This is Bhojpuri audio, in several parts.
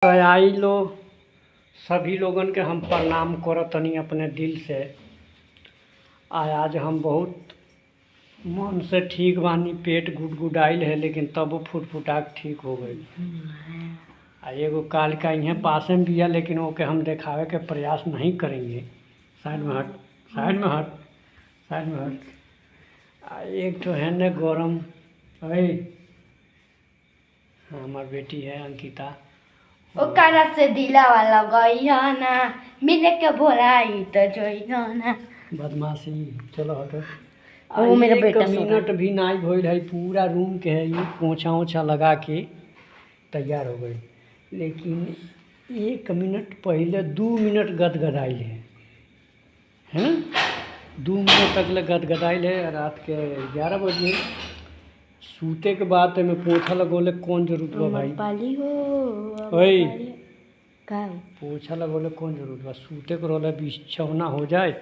तो आई लो सभी लोगन के हम प्रणाम करतनी अपने दिल से। आज हम बहुत मन से ठीक बानी, पेट गुडगुडाइल है लेकिन तब फुटफुटाक ठीक हो गई। एगो काल का यहाँ पास में बिया लेकिन ओके हम देखावे के प्रयास नहीं करेंगे। साइड में हट, साइड में हट, साइड में हट। एक तो है न गरम है, हमार बेटी है अंकिता, ओकरा से दिला वाला गई ना मिले के बोलाई तो जोई ना बदमाशी। चलो हटो। वो मेरा बेटा मिनट भी नहीं भइल है, पूरा रूम के है ये पोछा ओछा लगा के तैयार हो गई, लेकिन 1 मिनट पहले 2 मिनट गदगदाइल है ना, 2 मिनट तक ले गदगदाइल है। रात के 11 बजे सूते के बाद में पोछा लगोले कौन जरूरत बा भाई? पाली हो ओए का पोछा लगोले कौन जरूरत बा? सूते के रोले बिछौना हो जाए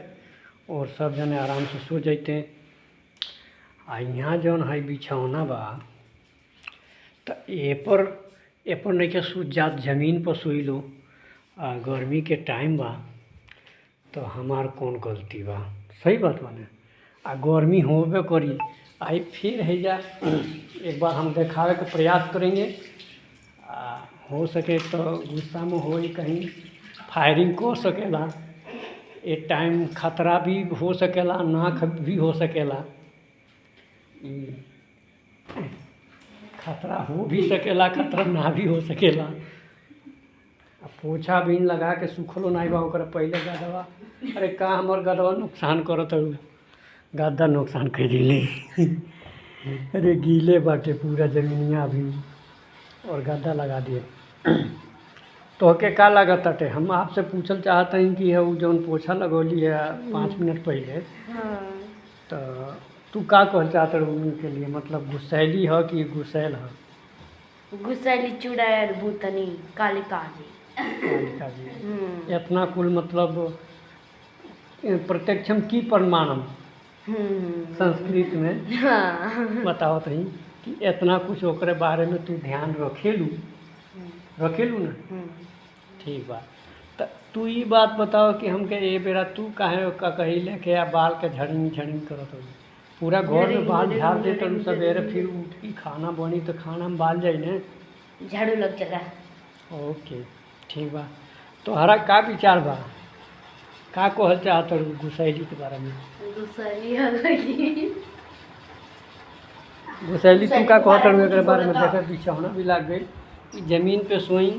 और सब जने आराम से सो जाते। आ यहाँ जौन है बिछौना बा तो ए पर नहीं के सूत जात, जमीन पर सोई लो। गर्मी के टाइम बा तो हमार कौन गलती बा? सही बात बा ना। गर्मी होबे करी। आई फिर है जा एक बार हम देखावे के प्रयास करेंगे। हो सके तो गुस्सा में हो कहीं फायरिंग कर सकेला, एक टाइम खतरा भी हो सकेला, ना भी हो सकेला, खतरा हो भी सकेला, खतरा ना भी हो सकेला। पोछा भी लगा के सुखलो नहीं बा ओकरा पहले गदवा। अरे का हमर गदवा नुकसान करत हूँ, गद्दा नुकसान कर दिले। अरे गीले बाटे पूरा जमीनिया भी और गद्दा लगा दिए। तो के का लागत ताटे? हम आपसे पूछल चाहते हैं कि वो जौन पोछा लगौली है 5 मिनट पहले, तो तू का कहल चाहते उनके लिए? मतलब गुस्सैली है कि गुस्सैल है? गुस्सैली चुड़ैल भूतनी कालिका जी। कालिका जी इतना कुल मतलब प्रत्यक्षम की प्रमाणम संस्कृत में बताओ तही कि इतना कुछ ओकरे बारे में तू ध्यान रखेलू ना? ठीक बा। तो तू ये बात बताओ कि हमके ए बेरा तू काहे का कही लेके या बाल के झड़िंग करत हो? पूरा घर में बाल झाड़ दे तो सवेरे फिर उठ के खाना बनी तो खाना में बाल जाई ना, झाड़ू लग जला। ओके ठीक बा। तो हरा का विचार बा? का कहल चाहत गुस्सैली के बारे में? गुस्सैली तू का कहत एकरे बारे में? देखे बिछौना भी लाग गई, जमीन पे सोई